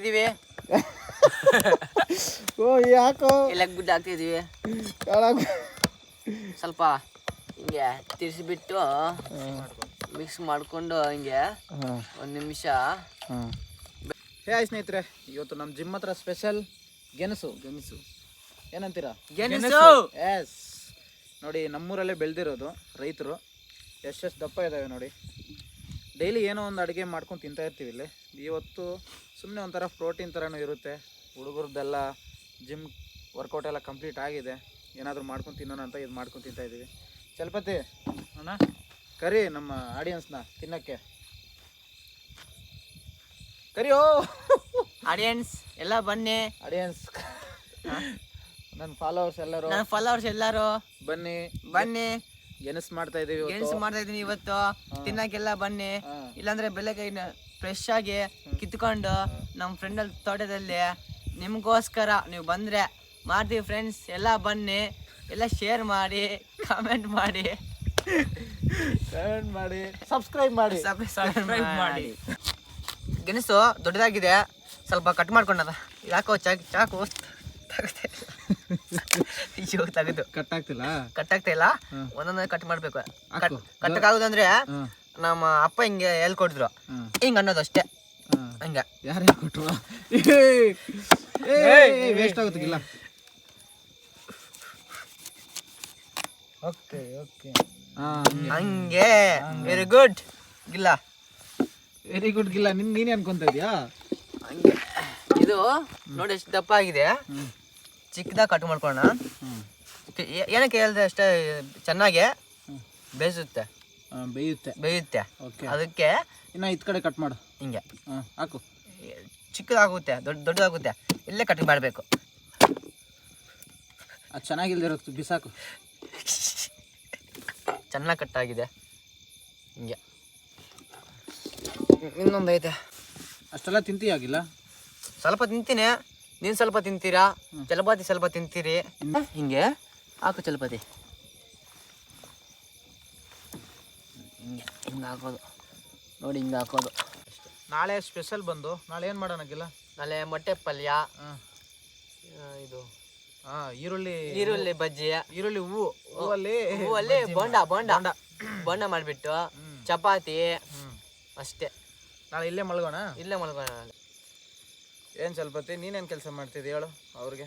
ಇದೀವಿ ಓ ಯಾಕೋ ಎಲ್ಲ ಗುಡ್ಡ ಹಾಕ್ತಿದೀವಿ ಸ್ವಲ್ಪ ಹಿಂಗೆ ತಿರ್ಸಿಬಿಟ್ಟು ಮಿಕ್ಸ್ ಮಾಡ್ಕೊಂಡು ಹಿಂಗೆ ಒಂದು ನಿಮಿಷ. ಹೇ ಆಯ್ ಸ್ನೇಹಿತರೆ, ಇವತ್ತು ನಮ್ಮ ಜಿಮ್ ಹತ್ರ ಸ್ಪೆಷಲ್ ಗೆಣಸು ಏನಂತೀರಾ? ಗೆಣಸು ಎಸ್ ನೋಡಿ, ನಮ್ಮೂರಲ್ಲೇ ಬೆಳೆದಿರೋದು ರೈತರು. ಎಷ್ಟು ದಪ್ಪ ಇದ್ದಾವೆ ನೋಡಿ. ಡೈಲಿ ಏನೋ ಒಂದು ಅಡುಗೆ ಮಾಡ್ಕೊಂಡು ತಿಂತಾ ಇರ್ತೀವಿ ಇಲ್ಲಿ. ಇವತ್ತು ಸುಮ್ಮನೆ ಒಂಥರ ಪ್ರೋಟೀನ್ ಥರನೂ ಇರುತ್ತೆ. ಹುಡುಗರದ್ದೆಲ್ಲ ಜಿಮ್ ವರ್ಕೌಟ್ ಎಲ್ಲ ಕಂಪ್ಲೀಟ್ ಆಗಿದೆ. ಏನಾದರೂ ಮಾಡ್ಕೊಂಡು ತಿನ್ನೋಣ ಅಂತ ಇದು ಮಾಡ್ಕೊಂಡು ತಿಂತಾ ಇದ್ದೀವಿ. ಚಲಪತಿ ಅಣ್ಣ, ಕರಿ ನಮ್ಮ ಆಡಿಯನ್ಸ್ನ ತಿನ್ನೋಕ್ಕೆ ಕರಿಯೋ. ಆಡಿಯನ್ಸ್ ಎಲ್ಲ ಬನ್ನಿ. ಆಡಿಯನ್ಸ್, ನನ್ನ ಫಾಲೋವರ್ಸ್ ಎಲ್ಲರೂ ಬನ್ನಿ. ಗೆಣಸು ಮಾಡ್ತಾ ಇದೀನಿ ಇವತ್ತು. ತಿನ್ನಕ್ಕೆಲ್ಲ ಬನ್ನಿ. ಇಲ್ಲಾಂದ್ರೆ ಬೆಳಗ್ಗೆ ಫ್ರೆಶ್ ಆಗಿ ಕಿತ್ಕೊಂಡು ನಮ್ಮ ಫ್ರೆಂಡ್ ತೋಟದಲ್ಲಿ ನಿಮ್ಗೋಸ್ಕರ ನೀವು ಬಂದ್ರೆ ಮಾಡ್ತೀವಿ ಫ್ರೆಂಡ್ಸ್. ಎಲ್ಲ ಬನ್ನಿ, ಎಲ್ಲ ಶೇರ್ ಮಾಡಿ, ಕಾಮೆಂಟ್ ಮಾಡಿ, ಸಬ್ಸ್ಕ್ರೈಬ್ ಮಾಡಿ. ಗೆಣಸು ದೊಡ್ಡದಾಗಿದೆ, ಸ್ವಲ್ಪ ಕಟ್ ಮಾಡ್ಕೊಂಡದ. ಯಾಕೋ ಚಾಕು ತೆಗೆದು ಕಟ್ ಆಗ್ತಾ ಇಲ್ಲ. ಒಂದೊಂದ್ ಕಟ್ ಮಾಡ್ಬೇಕು. ಕಟ್ಟಕ್ಕಾಗುದಂದ್ರೆ ನಮ್ಮ ಅಪ್ಪ ಹಿಂಗೆ ಹೇಳ್ಕೊಟ್ಟಿದ್ರು, ಹಿಂಗ ಅನ್ನೋದು ಅಷ್ಟೇ. ಹಂಗ ಯಾರು ಹೇಳ್ಕೊಟ್ರು? ವೇಸ್ಟ್ ಆಗುತ್ತಿಲ್ಲ. ಹಂಗೆ ವೆರಿ ಗುಡ್ ಗಿಲ್ಲ. ನೀನೇ ಅನ್ಕೊಂತ ಇದೀಯಾ? ಹಂಗೆ ಇದು ನೋಡಿ ಎಷ್ಟು ದಪ್ಪ ಆಗಿದೆ. ಚಿಕ್ಕದಾಗ ಕಟ್ ಮಾಡ್ಕೊಳ್ಳೋಣ. ಏನಕ್ಕೆ ಹೇಳಿದ್ರೆ ಅಷ್ಟೇ, ಚೆನ್ನಾಗಿ ಬೇಯುತ್ತೆ. ಅದಕ್ಕೆ ಇನ್ನ ಇದ್ ಕಡೆ ಕಟ್ ಮಾಡು. ಹಿಂಗೆ ಹಾಕು. ಚಿಕ್ಕದಾಗುತ್ತೆ, ದೊಡ್ಡದಾಗುತ್ತೆ. ಇಲ್ಲೇ ಕಟ್ ಮಾಡಬೇಕು. ಅದು ಚೆನ್ನಾಗಿಲ್ದಿರೋ ಬಿಸಾಕು. ಚೆನ್ನಾಗಿ ಕಟ್ಟಾಗಿದೆ. ಹಿಂಗೆ ಇನ್ನೊಂದು ಐತೆ. ಅಷ್ಟೆಲ್ಲ ತಿಂತೀಯಾಗಿಲ್ಲ? ಸ್ವಲ್ಪ ತಿಂತೀನಿ. ನೀನು ಸ್ವಲ್ಪ ತಿಂತೀರಾ? ಚಲಪಾತಿ ಸ್ವಲ್ಪ ತಿಂತೀರಿ. ಹಿಂಗೆ ಹಾಕು ಚಲಪಾತಿ. ಹಿಂಗೆ ಹಾಕೋದು ನೋಡಿ, ಹಿಂಗೆ ಹಾಕೋದು. ನಾಳೆ ಸ್ಪೆಷಲ್ ಬಂದು ನಾಳೆ ಏನು ಮಾಡೋಣಗಿಲ್ಲ? ನಾಳೆ ಮೊಟ್ಟೆ ಪಲ್ಯ, ಇದು ಈರುಳ್ಳಿ ಬಜ್ಜಿ, ಈರುಳ್ಳಿ ಹೂವಲ್ಲಿ ಬೋಂಡ ಮಾಡಿಬಿಟ್ಟು ಚಪಾತಿ ಅಷ್ಟೇ. ನಾಳೆ ಇಲ್ಲೇ ಮಲ್ಗೋಣ. ಏನು ಚಲಪತಿ, ನೀನೇನು ಕೆಲಸ ಮಾಡ್ತಿದ್ದಿ ಹೇಳು ಅವ್ರಿಗೆ?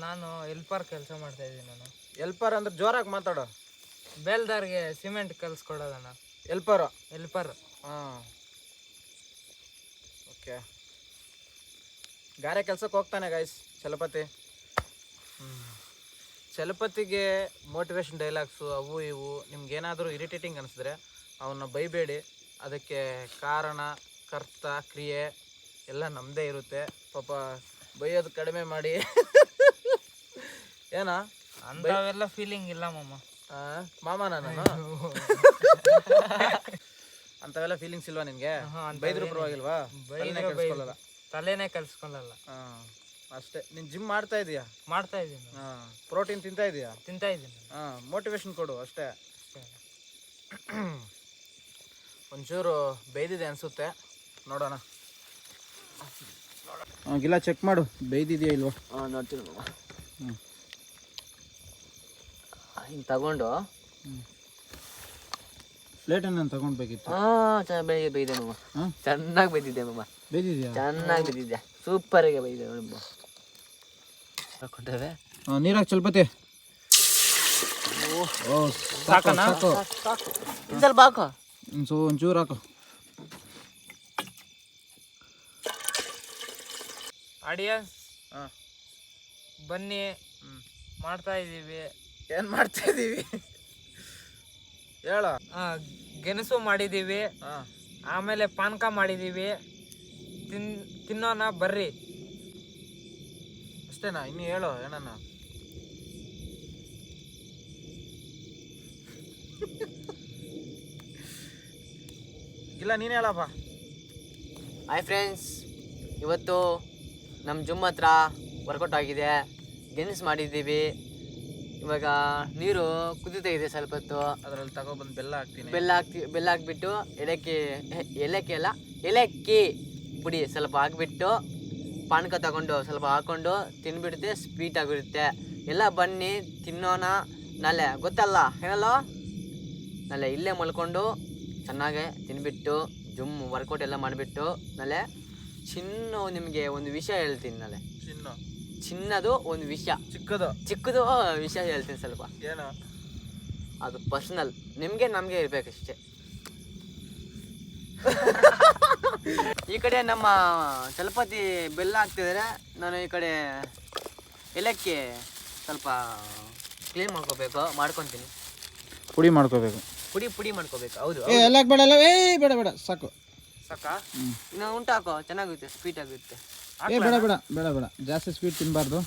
ನಾನು ಎಲ್ಪರ್ ಕೆಲಸ ಮಾಡ್ತಾ ಇದ್ದೀನಿ. ಎಲ್ಪರ್ ಅಂದ್ರೆ ಜೋರಾಗಿ ಮಾತಾಡೋ. ಬೇಲ್ದಾರ್ಗೆ ಸಿಮೆಂಟ್ ಕಲ್ಸ್ಕೊಡೋದಣ್ಣ. ಎಲ್ಪರ್. ಹಾಂ, ಓಕೆ. ಗಾರೆ ಕೆಲ್ಸಕ್ಕೆ ಹೋಗ್ತಾನೆ ಗೈಸ್ ಚಲಪತಿ. ಚಲಪತಿಗೆ ಮೋಟಿವೇಶನ್ ಡೈಲಾಗ್ಸು ಅವು ಇವು ನಿಮ್ಗೇನಾದರೂ ಇರಿಟೇಟಿಂಗ್ ಅನಿಸಿದ್ರೆ ಅವನ್ನ ಬೈಬೇಡಿ. ಅದಕ್ಕೆ ಕಾರಣ, ಕರ್ತ, ಕ್ರಿಯೆ ಎಲ್ಲ ನಮ್ಮದೇ ಇರುತ್ತೆ. ಪಾಪ ಬೈಯೋದು ಕಡಿಮೆ ಮಾಡಿ. ಏನಾ ಅಂಥವೆಲ್ಲ ಫೀಲಿಂಗ್ ಇಲ್ಲ ಮಾಮ ನಾನು ಅಂಥವೆಲ್ಲ ಫೀಲಿಂಗ್ಸ್ ಇಲ್ವಾ ನಿನಗೆ? ಬೈದ್ರು ಪರವಾಗಿಲ್ವಾ? ತಲೆನೇ ಕಲ್ಸ್ಕೊಳ್ಳಲ್ಲ. ಅಷ್ಟೇ. ನೀನು ಜಿಮ್ ಮಾಡ್ತಾ ಇದೀಯಾ? ಮಾಡ್ತಾ ಇದ್ದೀನಿ. ಪ್ರೋಟೀನ್ ತಿಂತಾ ಇದೀಯಾ? ತಿಂತಾ ಇದ್ದೀನಿ. ಮೋಟಿವೇಶನ್ ಕೊಡು ಅಷ್ಟೇ. ಒಂಚೂರು ಬೇಯ್ದಿದೆ ಅನಿಸುತ್ತೆ, ನೋಡೋಣ. ಗಿಲ್ಲ ಚೆಕ್ ಮಾಡು, ಬೇಯ್ದಿದೆಯಾ ಇಲ್ವಾ? ನೋಡ್ತೀನಿ. ಹಿಂಗೆ ತಗೊಂಡು ಪ್ಲೇಟನ್ನು ತಗೊಂಡ್ಬೇಕಿತ್ತು. ಬೇಯ್ದೆ ಮಮ್ಮ, ಚೆನ್ನಾಗಿ ಬೇಯ್ದಿದ್ದೆ ಮಮ್ಮ. ಚೆನ್ನಾಗಿ ಬೇಯ್ದಿದ್ದೆ, ಸೂಪರಾಗಿ ಬೇಯ್ದಿದೆ ನೋಡಿ. ಹಾಕೊಂಡೇವೆ. ನೀರಾಗಿ ಚಲಪತಿ. ಸಾಕಣ್ಣ? ಸ್ವಲ್ಪ ಹಾಕು. ಒಂಚೂರು ಹಾಕು. ಆಡಿಯನ್ಸ್ ಬನ್ನಿ, ಮಾಡ್ತಾ ಇದ್ದೀವಿ. ಏನು ಮಾಡ್ತಾ ಇದ್ದೀವಿ ಹೇಳ? ಗೆಣಸು ಮಾಡಿದ್ದೀವಿ, ಆಮೇಲೆ ಪಾನಕ ಮಾಡಿದ್ದೀವಿ. ತಿನ್ನೋಣ ಬರ್ರಿ. ಅಷ್ಟೇನಾ? ಇನ್ನು ಹೇಳು ಏನನ್ನ. ಇಲ್ಲ ನೀನು ಹೇಳಪ್ಪ. ಹಾಯ್ ಫ್ರೆಂಡ್ಸ್, ಇವತ್ತು ನಮ್ಮ ಜಿಮ್ ಹತ್ರ ವರ್ಕೌಟ್ ಆಗಿದೆ. ಗೆಣಸು ಮಾಡಿದ್ದೀವಿ. ಇವಾಗ ನೀರು ಕುದೀತಾ ಇದೆ. ಸ್ವಲ್ಪ ಹೊತ್ತು ಅದರಲ್ಲಿ ತಗೊಬಂದು ಬೆಲ್ಲ ಹಾಕ್ಬಿಟ್ಟು ಏಲಕ್ಕಿ ಪುಡಿ ಸ್ವಲ್ಪ ಹಾಕ್ಬಿಟ್ಟು ಪಾನಕ ತಗೊಂಡು ಸ್ವಲ್ಪ ಹಾಕೊಂಡು ತಿನ್ಬಿಡುತ್ತೆ, ಸ್ವೀಟ್ ಆಗಿರುತ್ತೆ. ಎಲ್ಲ ಬನ್ನಿ ತಿನ್ನೋಣ. ನಾಳೆ ಗೊತ್ತಲ್ಲ ಏನಲ್ಲೋ, ನಾಳೆ ಇಲ್ಲೇ ಮಲ್ಕೊಂಡು ಚೆನ್ನಾಗೆ ತಿನ್ಬಿಟ್ಟು ವರ್ಕೌಟ್ ಎಲ್ಲ ಮಾಡಿಬಿಟ್ಟು ನಾಳೆ ನಿಮಗೆ ಒಂದು ವಿಷಯ ಹೇಳ್ತೀನಿ. ನಾಳೆ ಚಿನ್ನದು ಒಂದು ವಿಷಯ, ಚಿಕ್ಕದು ವಿಷಯ ಹೇಳ್ತೀನಿ ಸ್ವಲ್ಪ. ಏನು ಅದು ಪರ್ಸನಲ್, ನಿಮಗೆ ನಮಗೆ ಇರ್ಬೇಕಷ್ಟೇ. ಈ ಕಡೆ ನಮ್ಮ ಚಲಪತಿ ಬೆಲ್ಲ ಹಾಕ್ತಿದ್ದಾರೆ, ನಾನು ಈ ಕಡೆ ಏಲಕ್ಕಿ ಸ್ವಲ್ಪ ಕ್ಲೀನ್ ಮಾಡ್ಕೊತೀನಿ, ಪುಡಿ ಮಾಡ್ಕೋಬೇಕು. ಪುಡಿ ಮಾಡ್ಕೋಬೇಕು. ಹೌದು, ಎಲ್ಲ ಬೇಡ ಬೇಡ ಸಾಕು ಸಾಕಾ? ಇನ್ನು ಉಂಟು ಹಾಕೋ, ಚೆನ್ನಾಗುತ್ತೆ, ಸ್ವೀಟ್ ಆಗುತ್ತೆ. ಬೇಡ ಬೇಡ ಬೇಡ ಬೇಡ ಜಾಸ್ತಿ ಸ್ವೀಟ್ ತಿನ್ನಬಾರ್ದು.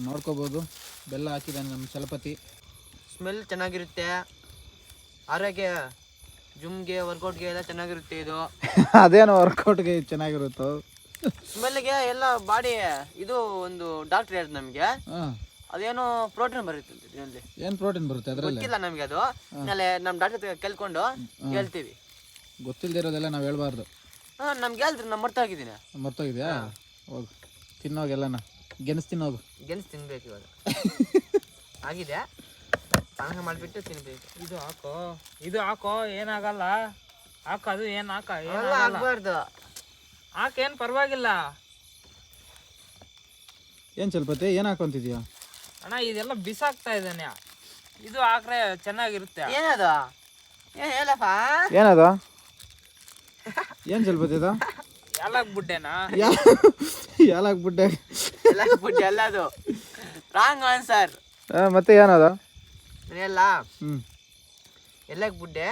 ನೋಡ್ಕೋಬೋದು, ಬೆಲ್ಲ ಹಾಕಿದ್ದಾನೆ ನಮ್ಮ ಚಲಪತಿ. ಸ್ಮೆಲ್ ಚೆನ್ನಾಗಿರುತ್ತೆ, ಆರೋಗ್ಯ ಜಿಮ್ಗೆ ವರ್ಕೌಟ್ಗೆ ಎಲ್ಲ ಚೆನ್ನಾಗಿರುತ್ತೆ ಇದು. ಅದೇನೋ ವರ್ಕೌಟ್ಗೆ ಚೆನ್ನಾಗಿರುತ್ತೋ, ಸ್ಮೆಲ್ಗೆ ಎಲ್ಲ ಬಾಡಿ. ಇದು ಒಂದು ಡಾಕ್ಟರ್ ಹೇಳಿದ್ ನಮಗೆ, ಅದೇನೋ ಪ್ರೋಟೀನ್ ಬರುತ್ತೆ ಇದರಲ್ಲಿ. ಏನು ಪ್ರೋಟೀನ್ ಬರುತ್ತೆ ಅದರಲ್ಲಿ ಗೊತ್ತಿಲ್ಲ ನಮಗೆ ಅದು. ನಾಳೆ ನಮ್ಮ ಡಾಕ್ಟರ್ ಕೇಳ್ಕೊಂಡು ಹೇಳ್ತೀವಿ. ಗೊತ್ತಿಲ್ದಿರೋದೆಲ್ಲ ನಾವು ಹೇಳ್ಬಾರ್ದು. ನಮ್ಗೆ ಹೇಳಿದ್ರಿ, ನಾನು ಮರ್ತೋಗಿದ್ಯಾ? ಹೋಗು ತಿನ್ನೋಗೆಲ್ಲನ ಗೆಣಸು ತಿನ್ನೋಗು. ಗೆಣಸು ತಿನ್ಬೇಕು ಇವಾಗ. ಆಗಿದೆ, ಪಾನಕ ಮಾಡಿಬಿಟ್ಟು ತಿನ್ಬೇಕು. ಇದು ಹಾಕೋ ಏನಾಗಲ್ಲ. ಅದು ಏನು ಆಗ್ಬಾರ್ದು. ಹಾಕೇನು ಪರವಾಗಿಲ್ಲ ಏನು ಚಲಪತಿ ಏನು ಹಾಕೊಂತಿದ್ಯಾ ಅಣ್ಣ? ಇದೆಲ್ಲ ಬಿಸಾಕ್ತಾ ಇದ್ದಾನೆ. ಇದು ಹಾಕ್ರೆ ಚೆನ್ನಾಗಿರುತ್ತೆ. ಏನದು? ಏನು ಹೇಳಪ್ಪ? ಏನದು? ಏನು ಚಲಪತಿ ಅದು? ಯಾಲಾಗ್ಬಿಟ್ಟೆನಾ? ಯಾಲಾಗ್ಬಿಟ್ಟೆ ಎಲ್ಲ ಅದು ರಾಂಗ್ ಆನ್ಸರ್. ಮತ್ತೆ ಏನದು? ಎಲ್ಲ ಎಲ್ಲಕ್ಕೆ ಬುಡ್ಡೆ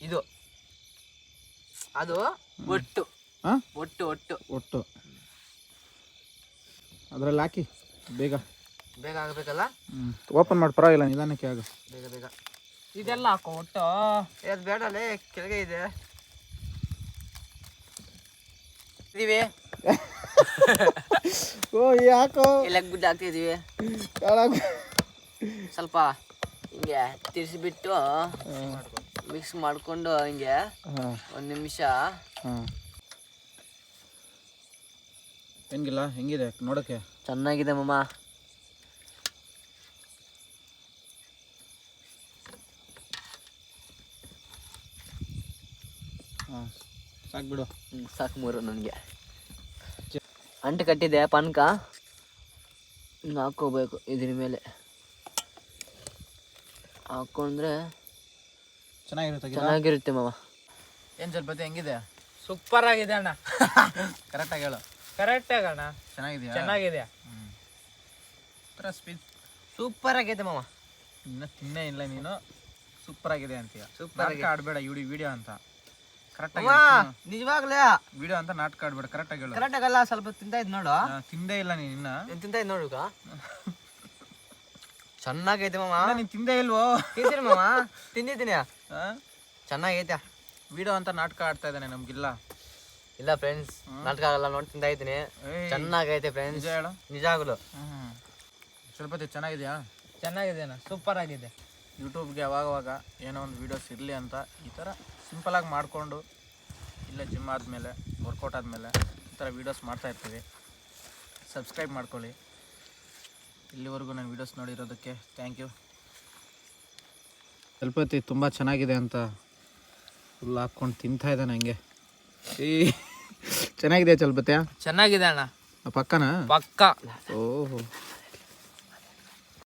ಇದು, ಅದು ಒಟ್ಟು ಒಟ್ಟು ಒಟ್ಟು ಒಟ್ಟು ಅದ್ರಲ್ಲಿ ಹಾಕಿ ಬೇಗ ಆಗಬೇಕಲ್ಲ. ಓಪನ್ ಮಾಡಿ, ಪರವಾಗಿಲ್ಲ, ನಿಧಾನಕ್ಕೆ ಆಗ. ಬೇಗ ಇದೆಲ್ಲ ಹಾಕೋ ಒಟ್ಟು. ಅದು ಬೇಡಲೇ, ಕೆಳಗೆ ಇದೆ. ಇದೀವಿ ಓ ಯಾಕೋ ಎಲ್ಲಕ್ಕೆ ಬುಡ್ಡೆ ಹಾಕ್ತಿದೀವಿ. ಸ್ವಲ್ಪ ಹಿಂಗೆ ತಿರ್ಸಿಬಿಟ್ಟು ಮಿಕ್ಸ್ ಮಾಡಿಕೊಂಡು ಹಿಂಗೆ ಒಂದು ನಿಮಿಷ. ಹೆಂಗಿಲ್ಲ, ಹೆಂಗಿದೆ ನೋಡೋಕ್ಕೆ? ಚೆನ್ನಾಗಿದೆ ಮಾಮ. ಸಾಕು ಬಿಡು. ಸಾಕು ಮೂರು ನನಗೆ. ಅಂಟು ಕಟ್ಟಿದೆ ಪಾನಕ, ಇನ್ನು ಹಾಕೋಬೇಕು ಇದ್ರ ಮೇಲೆ. ಹಾಕೊಂಡ್ರೆ ಚೆನ್ನಾಗಿರುತ್ತೆ ಮಾಮ. ಏನು ಚಲಪತಿ ಹೆಂಗಿದೆ? ಸೂಪರ್ ಆಗಿದೆ ಅಣ್ಣ. ಕರೆಕ್ಟಾಗಿ ಹೇಳು. ಕರೆಕ್ಟಾಗಿ ಅಣ್ಣ, ಚೆನ್ನಾಗಿದೆಯಾ? ಚೆನ್ನಾಗಿದೆ. ಸೂಪರ್ ಆಗೈತೆ ಮಾಮ. ಇನ್ನು ತಿನ್ನೇ ಇಲ್ಲ ನೀನು, ಸೂಪರ್ ಆಗಿದೆ ಅಂತೀಯ. ಸೂಪರ್ ಆಡಬೇಡ ವಿಡಿಯೋ ಅಂತ. ಕರೆಕ್ಟಾಗಿ ನಿಜವಾಗ್ಲೇ ವಿಡಿಯೋ ಅಂತ ನಾಟಕ ಆಡ್ಬೇಡ, ಕರೆಕ್ಟಾಗಿ ಹೇಳು. ಕರೆಕ್ಟಾಗಲ್ಲ, ಸ್ವಲ್ಪ ತಿಂತಾ ಇದ್ ನೋಡು. ತಿಂದೇ ಇಲ್ಲ ನೀನು ಇನ್ನ. ತಿಂತಾ ಇದ್ ನೋಡು. ಚೆನ್ನಾಗೈತೆ ಮಾಮ. ನೀನು ತಿಂದೇ ಇಲ್ವೋ? ತಿಂತೀನಿ ಮಾಮ, ತಿಂದಿದ್ದೀನಿ. ಚೆನ್ನಾಗೈತೆ. ವಿಡಿಯೋ ಅಂತ ನಾಟಕ ಆಡ್ತಾ ಇದ್ದಾನೆ ನಮ್ಗಿಲ್ಲ. ಇಲ್ಲ ಫ್ರೆಂಡ್ಸ್, ನಾಟಕ ಆಗಲ್ಲ, ನೋಡಿ ತಿಂತಾ ಇದ್ದೀನಿ. ಚೆನ್ನಾಗೈತೆ ಫ್ರೆಂಡ್ಸ್, ನಿಜ ಹೇಳು. ನಿಜಾಗ್ಲು ಚಲಪತಿ ಚೆನ್ನಾಗಿದೆಯಾ? ಚೆನ್ನಾಗಿದೆ ಅಣ್ಣ, ಸೂಪರ್ ಆಗಿದೆ. ಯೂಟ್ಯೂಬ್ಗೆ ಅವಾಗವಾಗ ಏನೋ ಒಂದು ವೀಡಿಯೋಸ್ ಇರಲಿ ಅಂತ ಈ ಥರ ಸಿಂಪಲಾಗಿ ಮಾಡಿಕೊಂಡು ಇಲ್ಲ ಜಿಮ್ ಆದಮೇಲೆ, ವರ್ಕೌಟ್ ಆದಮೇಲೆ ಈ ಥರ ವೀಡಿಯೋಸ್ ಮಾಡ್ತಾಯಿರ್ತೀವಿ. ಸಬ್ಸ್ಕ್ರೈಬ್ ಮಾಡ್ಕೊಳ್ಳಿ. ಇಲ್ಲಿವರೆಗೂ ನಾನು ವೀಡಿಯೋಸ್ ನೋಡಿರೋದಕ್ಕೆ ಥ್ಯಾಂಕ್ ಯು. ಚಲಪತಿ ತುಂಬ ಚೆನ್ನಾಗಿದೆ ಅಂತ ಫುಲ್ ಹಾಕ್ಕೊಂಡು ತಿಂತಾ ಇದ್ದಾನೆ ಹಂಗೆ. ಚೆನ್ನಾಗಿದೆ ಚಲಪತಿಯ? ಚೆನ್ನಾಗಿದೆ ಅಣ್ಣ, ಪಕ್ಕನಾ? ಪಕ್ಕ. ಓಹೋ.